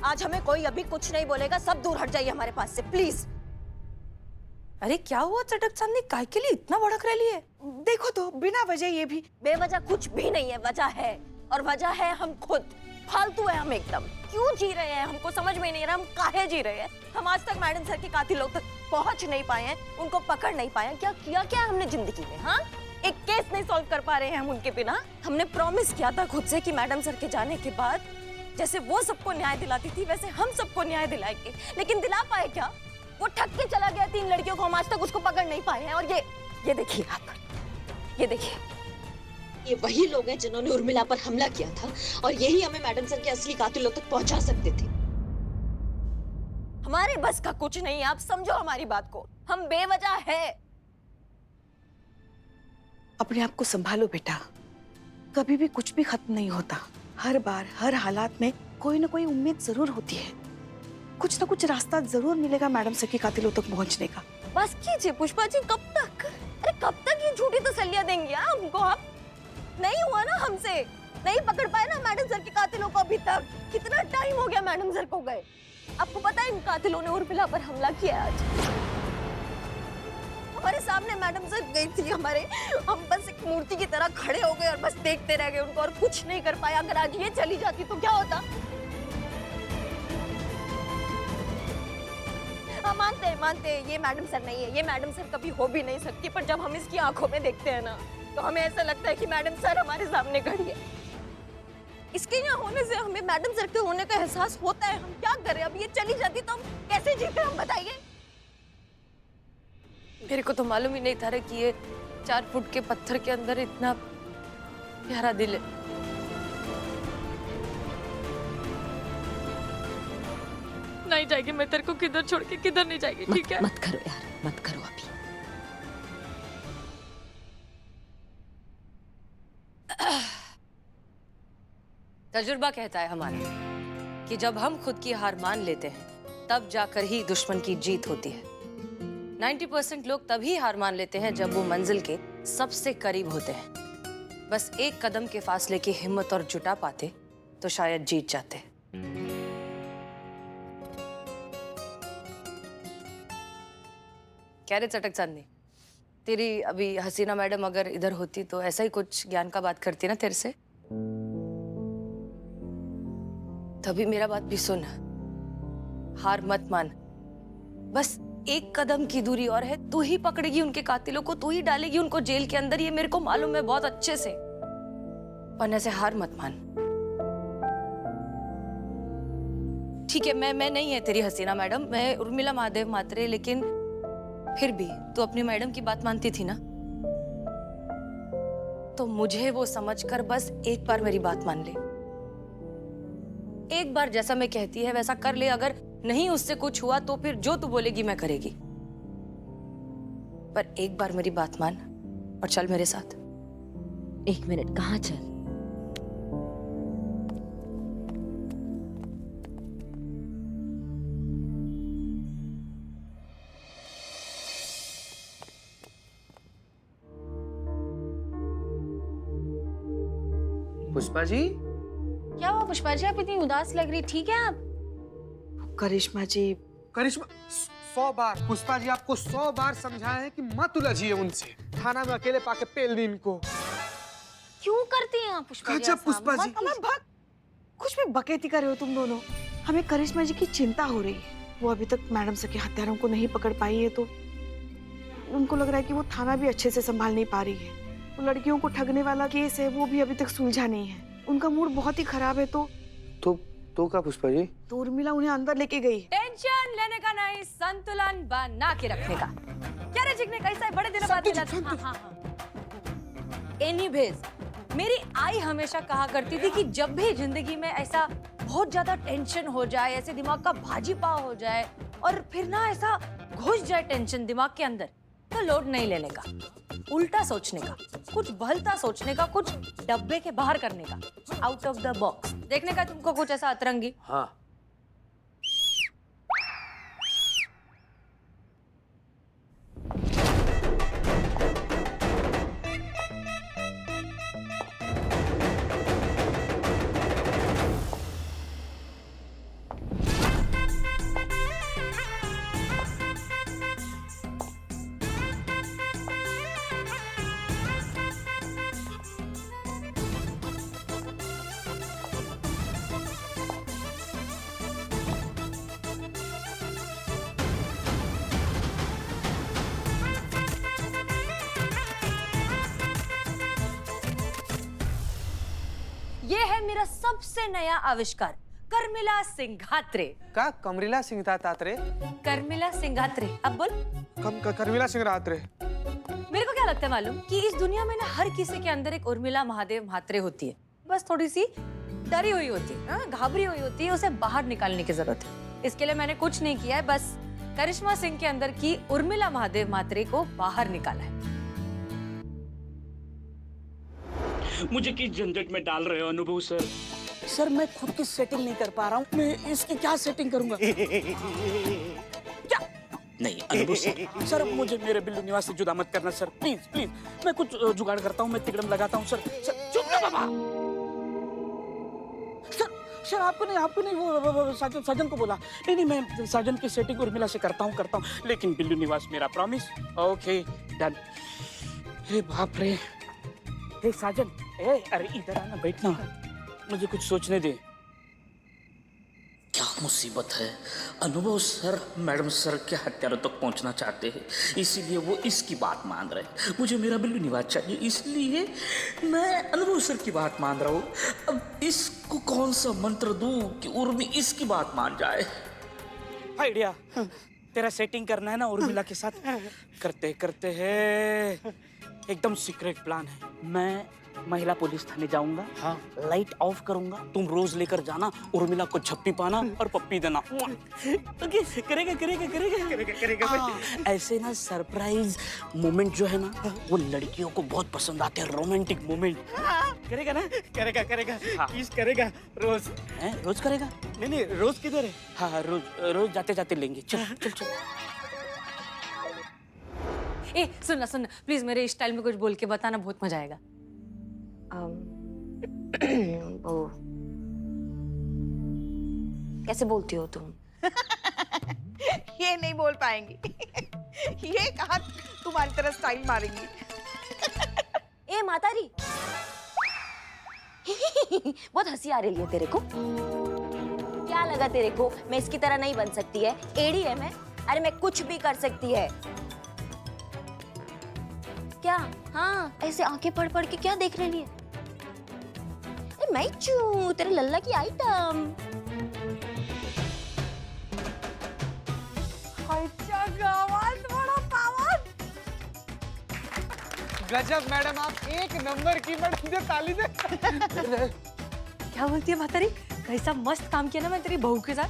आज हमें कोई अभी कुछ नहीं बोलेगा, सब दूर हट जाइए हमारे पास से प्लीज। अरे क्या हुआ चटक चांदनी, काय के लिए इतना भड़क रही है? देखो तो बिना वजह ये भी। बेवजह कुछ भी नहीं है, वजह है, और वजह है हम खुद। फालतू है हम एकदम। क्यों जी रहे हैं हमको समझ में नहीं आ रहा, हम काहे जी रहे हैं। हम आज तक मैडम सर के कातिलों तक पहुंच नहीं पाए हैं, उनको पकड़ नहीं पाए हैं। क्या किया क्या हमने जिंदगी में? हाँ, एक केस नहीं सॉल्व कर पा रहे हैं हम उनके बिना। हमने प्रॉमिस किया था खुद से कि मैडम सर के जाने के बाद जैसे वो सबको न्याय दिलाती थी वैसे हम सबको न्याय दिलाएंगे, लेकिन दिला पाए क्या? वो ठग के चला गया 3 लड़कियों को, हम आज तक उसको पकड़ नहीं पाए हैं। और ये देखिए आप, ये देखिए, ये वही लोग हैं जिन्होंने उर्मिला पर हमला किया था और यही हमें मैडम सर के असली कातिलों तक पहुंचा सकते थे। हमारे बस का कुछ नहीं है, आप समझो हमारी बात को। हम बेवजह है। अपने आप को संभालो बेटा, कभी भी कुछ भी खत्म नहीं होता। हर बार हर हालात में कोई ना कोई उम्मीद जरूर होती है, कुछ ना कुछ रास्ता जरूर मिलेगा मैडम सर के कातिलों तक पहुंचने का। बस कीजिए पुष्पा जी, कब तक? अरे कब तक ये झूठी तसल्लियां देंगे हमको आप? नहीं हुआ ना हमसे, नहीं पकड़ पाए ना मैडम सर के कातिलों को अभी तक। कितना टाइम हो गया मैडम सर को गए। आपको पता है इन कातिलों ने उर्मिला पर हमला किया आज। हमारे सामने मैडम सर गई थी हमारे, हम बस एक मूर्ति की तरह खड़े हो गए और बस देखते रह गए उनको और कुछ नहीं कर पाया। अगर आज ये चली जाती तो क्या होता? हाँ, मानते हैं ये मैडम सर नहीं है, ये मैडम सर कभी हो भी नहीं सकती, पर जब हम इसकी आंखों में देखते हैं ना तो हमें ऐसा लगता है कि मैडम सर हमारे सामने खड़ी है। इसके यहाँ होने से हमें मैडम सर के होने का एहसास होता है। हम क्या करें? अब ये चली जाती तो हम कैसे जीते, हम बताइए। मेरे को तो मालूम ही नहीं था कि ये 4 फुट के पत्थर के अंदर इतना प्यारा दिल है। नहीं जाएगी मैं तेरे को किधर छोड़ के, किधर नहीं जाएगी, ठीक है? मत करो यार, मत करो अभी। तजुर्बा कहता है हमारा कि जब हम खुद की हार मान लेते हैं तब जाकर ही दुश्मन की जीत होती है। 90% लोग तभी हार मान लेते हैं जब वो मंजिल के सबसे करीब होते हैं। बस एक कदम के फासले की हिम्मत और जुटा पाते तो शायद जीत जाते। क्या रे चटक चांदनी, तेरी अभी हसीना मैडम अगर इधर होती तो ऐसा ही कुछ ज्ञान का बात करती ना तेरे से। तभी मेरा बात भी सुन, हार मत मान, बस एक कदम की दूरी और है। तू ही पकड़ेगी उनके कातिलों को, तू ही डालेगी उनको जेल के अंदर, ये मेरे को मालूम है बहुत अच्छे से। वरना से हार मत मान, ठीक है? मैं नहीं है तेरी हसीना मैडम, मैं उर्मिला महादेव मात्रे, लेकिन फिर भी तू अपनी मैडम की बात मानती थी ना, तो मुझे वो समझकर बस एक बार मेरी बात मान ले। एक बार जैसा मैं कहती है वैसा कर ले। अगर नहीं उससे कुछ हुआ तो फिर जो तू बोलेगी मैं करेगी, पर एक बार मेरी बात मान और चल मेरे साथ। 1 मिनट, कहाँ चल? पुष्पा जी, क्या हुआ पुष्पा जी, आप इतनी उदास लग रही, ठीक है आप? करिश्मा जी, करिश्मा 100 बार पुष्पा जी आपको 100 बार समझाया है कि मत उलझिए उनसे। थाना में अकेले पाके पेल दी इनको। क्यों करती हैं आप पुष्पा जी? गजब पुष्पा जी। कुछ भी बकैती कर रहे हो तुम दोनों। हमें करिश्मा जी की चिंता हो रही है। वो अभी तक मैडम सर के हत्यारों को नहीं पकड़ पाई है, तो उनको लग रहा है कि वो थाना भी अच्छे से संभाल नहीं पा रही है। वो लड़कियों को ठगने वाला केस है, वो भी अभी तक सुलझा नहीं है। उनका मूड बहुत ही खराब है। तो क्या पुष्पा जी? तो उर्मिला उन्हें अंदर लेके गई। टेंशन लेने का नहीं, संतुलन बना के रखने का। क्या रे चिकने, कैसा है? बड़े दिनों बाद मिला। एनीवेज, मेरी आई हमेशा कहा करती थी कि जब भी जिंदगी में ऐसा बहुत ज्यादा टेंशन हो जाए, ऐसे दिमाग का भाजी पाव हो जाए और फिर ना ऐसा घुस जाए टेंशन दिमाग के अंदर, तो लोड नहीं लेने का, उल्टा सोचने का, कुछ भलता सोचने का, कुछ डब्बे के बाहर करने का, आउट ऑफ द बॉक्स देखने का। तुमको कुछ ऐसा अतरंगी? हाँ। है मेरा सबसे नया आविष्कार, कर्मिला सिंघात्रे। का कमरीला सिंह तात्रे? कर्मिला सिंघात्रे, अब बोल। कर्मिला सिंह रात्रे। मेरे को क्या लगता है मालूम कि इस दुनिया में ना हर किसी के अंदर एक उर्मिला महादेव म्हात्रे होती है, बस थोड़ी सी डरी हुई होती है, घाबरी हुई होती है, उसे बाहर निकालने की जरूरत है। इसके लिए मैंने कुछ नहीं किया है, बस करिश्मा सिंह के अंदर की उर्मिला महादेव म्हात्रे को बाहर निकाला है। मुझे किस झंझट में डाल रहे हो अनुभव सर? सर मैं खुद की सेटिंग नहीं कर पा रहा हूँ, मैं इसकी क्या सेटिंग करूंगा? क्या? नहीं अनुभव सर, सर मुझे मेरे बिल्लू निवास से जुदा मत करना सर, प्लीज प्लीज। मैं कुछ जुगाड़ करता हूँ, मैं तिकड़म लगाता हूँ सर। सर चुप ना बाबा। सर आपको नहीं वो साजन को बोला। नहीं मैं साजन की सेटिंग उर्मिला से करता हूँ, लेकिन बिल्लू निवास मेरा प्रॉमिस। Okay done. हे बाप रे, हे साजन, अरे इधर आना, बैठना, मुझे कुछ सोचने दे। क्या मुसीबत है? अनुभव सर मैडम सर के हत्यारों तक पहुंचना चाहते हैं, इसीलिए वो इसकी बात मान रहे हैं। मुझे मेरा बिल्लू निवास चाहिए, इसलिए मैं अनुभव सर की बात मान रहा हूँ। अब इसको कौन सा मंत्र दूं कि उर्मी इसकी बात मान जाए? आइडिया, तेरा सेटिंग करना है ना उर्मिला के साथ, करते हैं। एकदम सीक्रेट प्लान है। मैं महिला पुलिस थाने जाऊंगा, हाँ, लाइट ऑफ करूंगा, तुम रोज लेकर जाना, उर्मिला को छप्पी पाना और पप्पी देना। ओके, करेगा। हाँ, ऐसे ना सरप्राइज मोमेंट जो है ना वो लड़कियों को बहुत पसंद आते हैं, रोमांटिक मोमेंट। करेगा ना? करेगा। हाँ। किस करेगा रोज? रोज करेगा? नहीं रोज किधर है? हाँ रोज जाते लेंगे। चल। ए सुनना प्लीज, मेरे स्टाइल में कुछ बोल के बताना, बहुत मजा आएगा। ओ, कैसे बोलती हो तुम? ये नहीं बोल पाएंगी। ये कहाँ तुम्हारी तरह स्टाइल मारेंगी। ए मातारी, बहुत हंसी आ रही है तेरे को। क्या लगा तेरे को मैं इसकी तरह नहीं बन सकती है? एड़ी है मैं? अरे मैं कुछ भी कर सकती है। क्या? हाँ, ऐसे आंखें पढ़ के क्या देख रही है? मैं चू तेरे लल्ला की आइटम। गजब मैडम, आप एक नंबर की। मैडम दे ताली दे। क्या बोलती है मातारी? कैसा मस्त काम किया ना मैं तेरी बहू के साथ।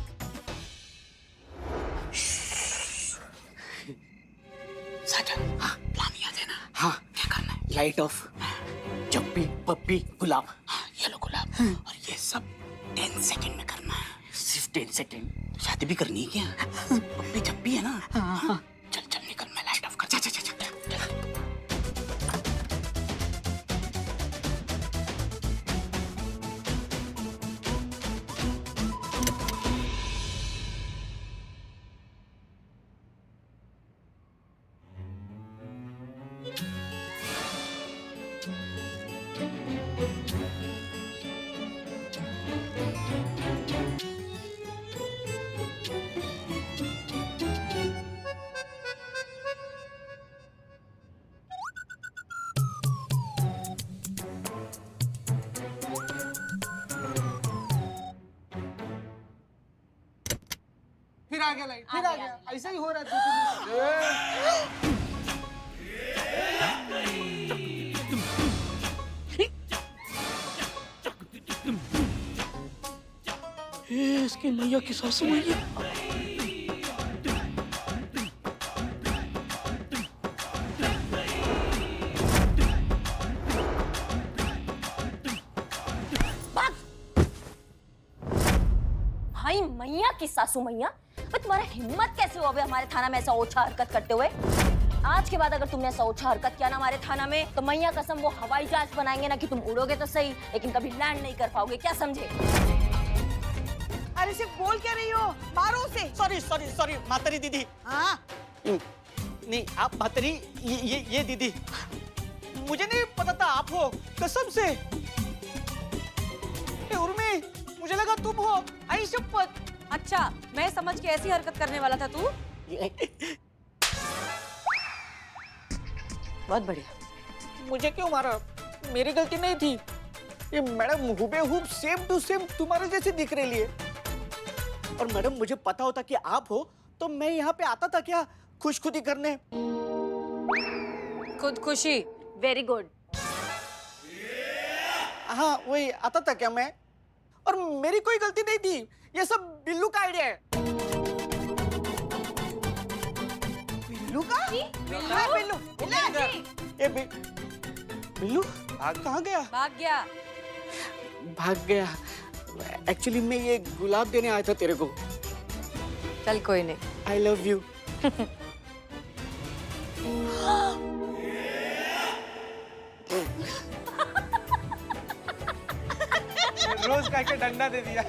साजन, हाँ, प्लान याद है ना? हाँ, क्या करना है? लाइट ऑफ, चप्पी पप्पी गुलाब, हाँ, येलो गुलाब, और ये सब 10 सेकंड में करना है, सिर्फ 10 सेकंड। शादी भी करनी है क्या? पप्पी चप्पी है ना? हाँ। चल निकल, मैं लाइट ऑफ कर। चल। फिर आ गया लाइट, फिर आ गया। ऐसा ही हो रहा है। इसकी मैया की सासू मैया। भाई मैया की सासू मैया, तुम्हारा हिम्मत कैसे हो अबे हमारे थाना में ऐसा ओछा हरकत करते हुए? आज के बाद अगर तुमने ऐसा ओछा हरकत किया ना हमारे थाना में, तो मैया कसम वो हवाई जहाज बनाएंगे ना कि तुम उड़ोगे तो सही, लेकिन कभी लैंड नहीं कर पाओगे। क्या समझे? अरे सिर्फ बोल क्या रही हो? मारो उसे। सॉरी मातारी दीदी। हाँ, नहीं आप मातारी, ये दीदी, मुझे नहीं पता था आप हो, कसम से। उर्मी, मुझे लगा तुम हो, आई शपथ। अच्छा, मैं समझ के ऐसी हरकत करने वाला था तू। बहुत बढ़िया। मुझे क्यों मारा? मेरी गलती नहीं थी। ये मैडम हुबेहूब सेम टू सेम तुम्हारे जैसे दिख रही है। और मैडम मुझे पता होता कि आप हो तो मैं यहाँ पे आता था क्या खुशखुदी करने। खुदकुशी, वेरी गुड। हाँ वही आता था क्या मैं। और मेरी कोई गलती नहीं थी, ये सब बिल्लू का आइडिया है। बिल्लू का? हाँ, बिल्लू। ये बिल्लू कहाँ गया? भाग गया। भाग गया। एक्चुअली मैं ये गुलाब देने आया था तेरे को। चल कोई नहीं। I love you. रोज का के डंडा दे दिया।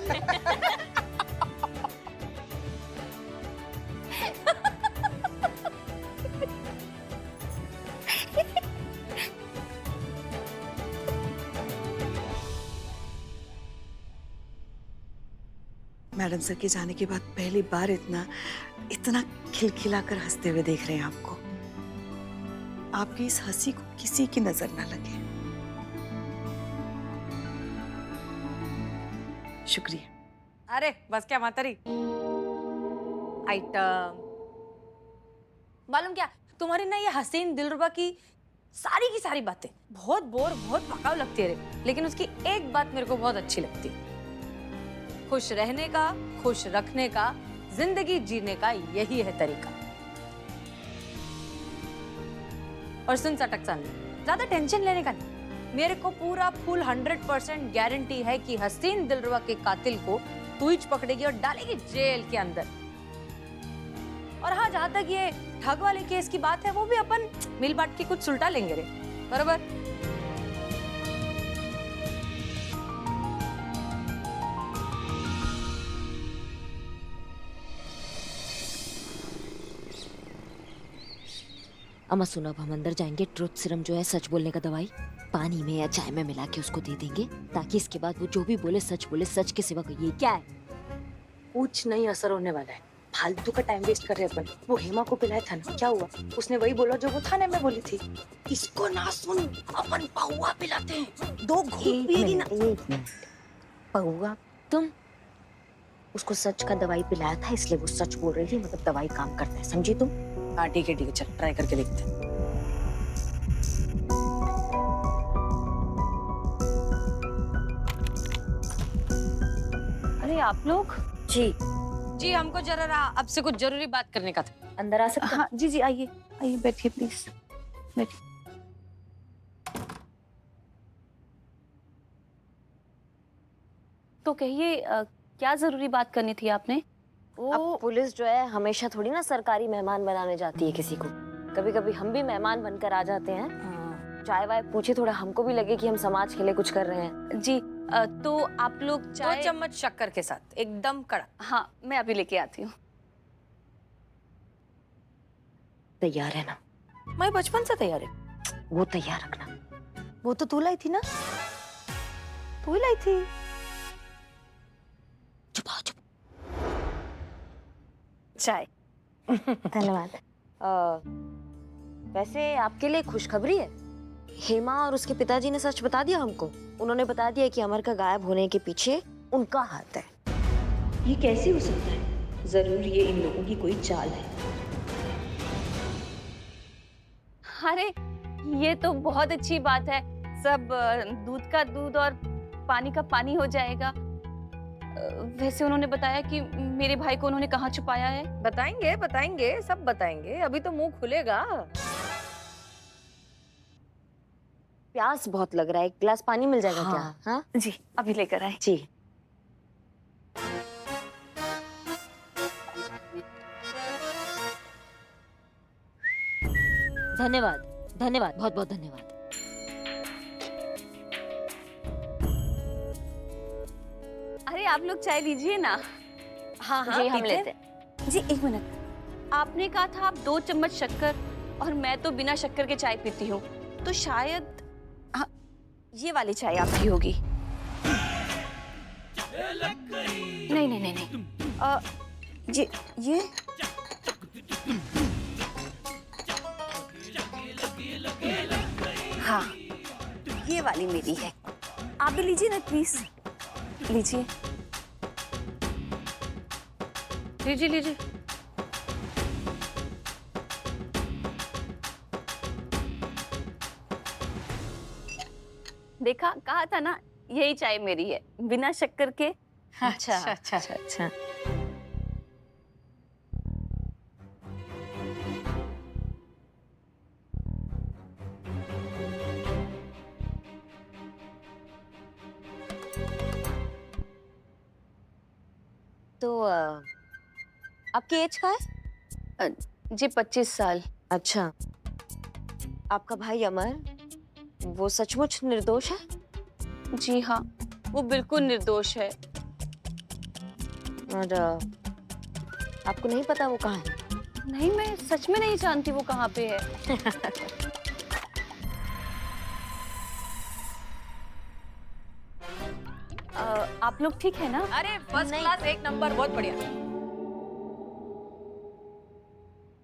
मैडम सर के जाने के बाद पहली बार इतना खिलखिलाकर हंसते हुए देख रहे हैं आपको। आपकी इस हंसी को किसी की नजर ना लगे। शुक्रिया। अरे बस क्या मातारी। आइटम मालूम क्या, तुम्हारी ना ये हसीन दिलरुबा की सारी बातें बहुत बहुत पकाऊ लगती है रे, लेकिन उसकी एक बात मेरे को बहुत अच्छी लगती है। खुश रहने का, खुश रखने का, जिंदगी जीने का यही है तरीका। और सुन सटक सान, ज्यादा टेंशन लेने का नहीं। मेरे को पूरा फुल 100% गारंटी है कि हसीन दिलरुबा के कातिल को तू ही पकड़ेगी और डालेगी जेल के अंदर। और हाँ, जहां तक ये ठग वाले केस की बात है, वो भी अपन मिल बांट के कुछ सुलटा लेंगे रे, बराबर? अम्मा सुनो, अब हम अंदर जाएंगे। ट्रुथ सीरम जो है, सच बोलने का दवाई, पानी में या चाय में मिला के उसको दे देंगे, ताकि इसके बाद वो जो भी बोले सच के सिवा ये क्या है कुछ नहीं असर होने वाला है। फालतू का टाइम वेस्ट कर रहे अपन। वो हेमा को पिलाया था ना, क्या हुआ? उसने वही बोला जो वो थाने में बोली थी। इसको ना सुन, अपन पहुआ पिलाते हैं, 2 घूंट पिएगी ना। पहुआ? तुम उसको सच का दवाई पिलाया था, इसलिए वो सच बोल रही थी, मतलब दवाई काम करता है, समझी तुम? हाँ ठीक है, चल ट्राई करके देखते हैं। अरे आप लोग? जी हमको जरा आपसे कुछ जरूरी बात करने का था। अंदर आ सकते? हाँ जी आइए आइए, बैठिए प्लीज, बैठिए। तो कहिए क्या जरूरी बात करनी थी आपने? अब पुलिस जो है हमेशा थोड़ी ना सरकारी मेहमान बनाने जाती है किसी को। कभी कभी हम भी मेहमान बनकर आ जाते हैं। चाय वाय पूछे, थोड़ा हमको भी लगे कि हम समाज के लिए कुछ कर रहे हैं। जी तो आप लोग 2 चम्मच शक्कर के साथ, एकदम कड़क। हाँ मैं अभी लेके आती हूँ। तैयार है ना? मैं बचपन से तैयार है। वो तैयार रखना। वो तो तू लाई थी ना, तू ही लाई थी। चुप आओ, चुप। चाय। धन्यवाद। वैसे आपके लिए खुशखबरी है। हेमा और उसके पिताजी ने सच बता दिया हमको। उन्होंने बता दिया कि अमर का गायब होने के पीछे उनका हाथ है। ये कैसे हो सकता है? जरूर ये इन लोगों की कोई चाल है। अरे ये तो बहुत अच्छी बात है। सब दूध का दूध और पानी का पानी हो जाएगा। वैसे उन्होंने बताया कि मेरे भाई को उन्होंने कहाँ छुपाया है। बताएंगे, सब बताएंगे। अभी तो मुंह खुलेगा। प्यास बहुत लग रहा है, एक गिलास पानी मिल जाएगा? हाँ। क्या? हाँ जी अभी लेकर आए। जी। धन्यवाद, बहुत बहुत धन्यवाद। अरे आप लोग चाय लीजिए ना। हाँ जी हम पीते लेते हैं। जी एक मिनट, आपने कहा था आप 2 चम्मच शक्कर, और मैं तो बिना शक्कर के चाय पीती हूँ, तो शायद हाँ, ये वाली चाय आपकी होगी। नहीं ये हाँ, ये वाली मेरी है। आप भी लीजिए ना प्लीज, लीजिए लीजिए लीजिए। देखा, कहा था ना यही चाय मेरी है, बिना शक्कर के। अच्छा अच्छा। अच्छा। तो आपकी एज का है? जी 25 साल। अच्छा। आपका भाई अमर, वो सचमुच निर्दोष है? जी हाँ, वो बिल्कुल निर्दोष है। और आपको नहीं पता वो कहाँ है? नहीं, मैं सच में नहीं जानती वो कहाँ पे है। आप लोग ठीक है ना? अरे फर्स्ट क्लास, एक नंबर, बहुत बढ़िया।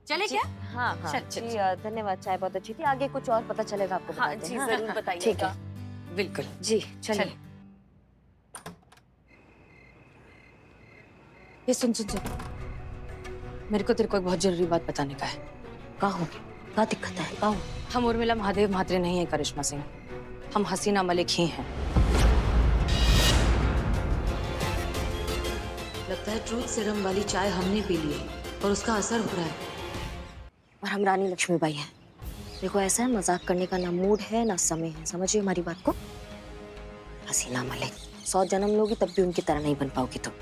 चले क्या? हाँ हाँ चल, चल, जी, धन्यवाद, चाय बहुत अच्छी थी। आगे कुछ और पता चलेगा आपको हाँ बताते जी, हैं, जरूर बताइएगा। ठीक है बिल्कुल। जी, चलिए। ये सुन सुन सुन, मेरे को तेरे को एक बहुत जरूरी बात बताने का है। कहो, क्या दिक्कत है? कहो। हम उर्मिला महादेव म्हात्रे नहीं है करिश्मा सिंह, हम हसीना मलिक ही हैं। लगता है ट्रूथ सीरम वाली चाय हमने पी ली है और उसका असर हो रहा है। और हम रानी लक्ष्मीबाई हैं। देखो, ऐसा है, मजाक करने का ना मूड है ना समय है, समझिए हमारी बात को। हसीना मलिक 100 जन्म लोगी तब भी उनकी तरह नहीं बन पाओगी तुम।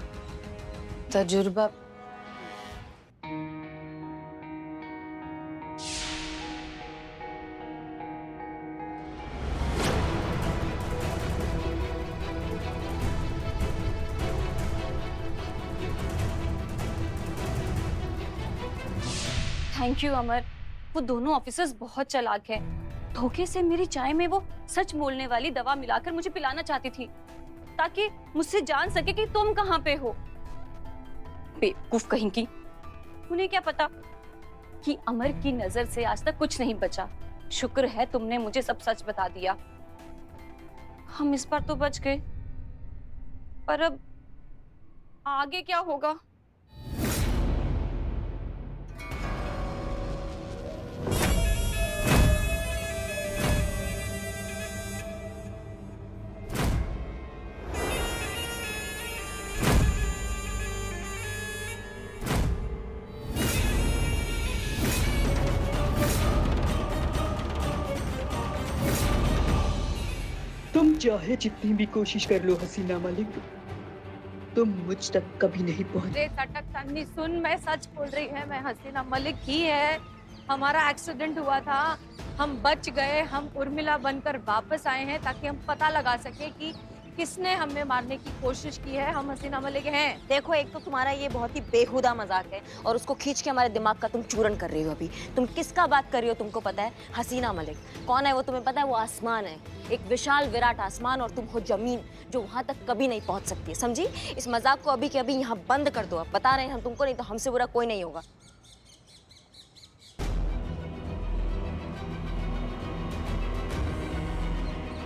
तजुर्बा थैंक यू अमर, वो दोनों ऑफिसर्स बहुत चालाक हैं। धोखे से मेरी चाय में वो सच बोलने वाली दवा मिलाकर मुझे पिलाना चाहती थी, ताकि मुझसे जान सके कि तुम कहाँ पे हो। बेवकूफ कहीं की, उन्हें क्या पता कि अमर की नजर से आज तक कुछ नहीं बचा। शुक्र है तुमने मुझे सब सच बता दिया, हम इस बार तो बच गए। पर अब आगे क्या होगा? तुम चाहे जितनी भी कोशिश कर लो हसीना मलिक, तुम मुझ तक कभी नहीं पहुंच। रे सटक तन्नी सुन, मैं सच बोल रही है, मैं हसीना मलिक ही है। हमारा एक्सीडेंट हुआ था, हम बच गए, हम उर्मिला बनकर वापस आए हैं ताकि हम पता लगा सके कि किसने हमें मारने की कोशिश की है। हम हसीना मलिक हैं। देखो, एक तो तुम्हारा ये बहुत ही बेहुदा मजाक है और उसको खींच के हमारे दिमाग का तुम चूरन कर रही हो। अभी तुम किसका बात कर रही हो तुमको पता है? हसीना मलिक कौन है वो तुम्हें पता है? वो आसमान है, एक विशाल विराट आसमान, और तुम हो जमीन जो वहां तक कभी नहीं पहुंच सकती है, समझी? इस मजाक को अभी के अभी यहाँ बंद कर दो। अब बता रहे हैं हम तुमको, नहीं तो हमसे बुरा कोई नहीं होगा।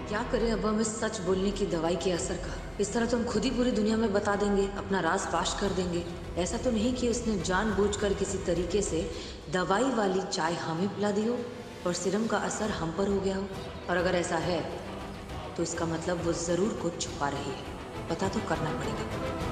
क्या करें अब हम इस सच बोलने की दवाई के असर का? इस तरह तो हम खुद ही पूरी दुनिया में बता देंगे, अपना राज फाश कर देंगे। ऐसा तो नहीं कि उसने जानबूझकर किसी तरीके से दवाई वाली चाय हमें पिला दी हो और सीरम का असर हम पर हो गया हो। और अगर ऐसा है तो इसका मतलब वो जरूर कुछ छुपा रही है। पता तो करना पड़ेगा।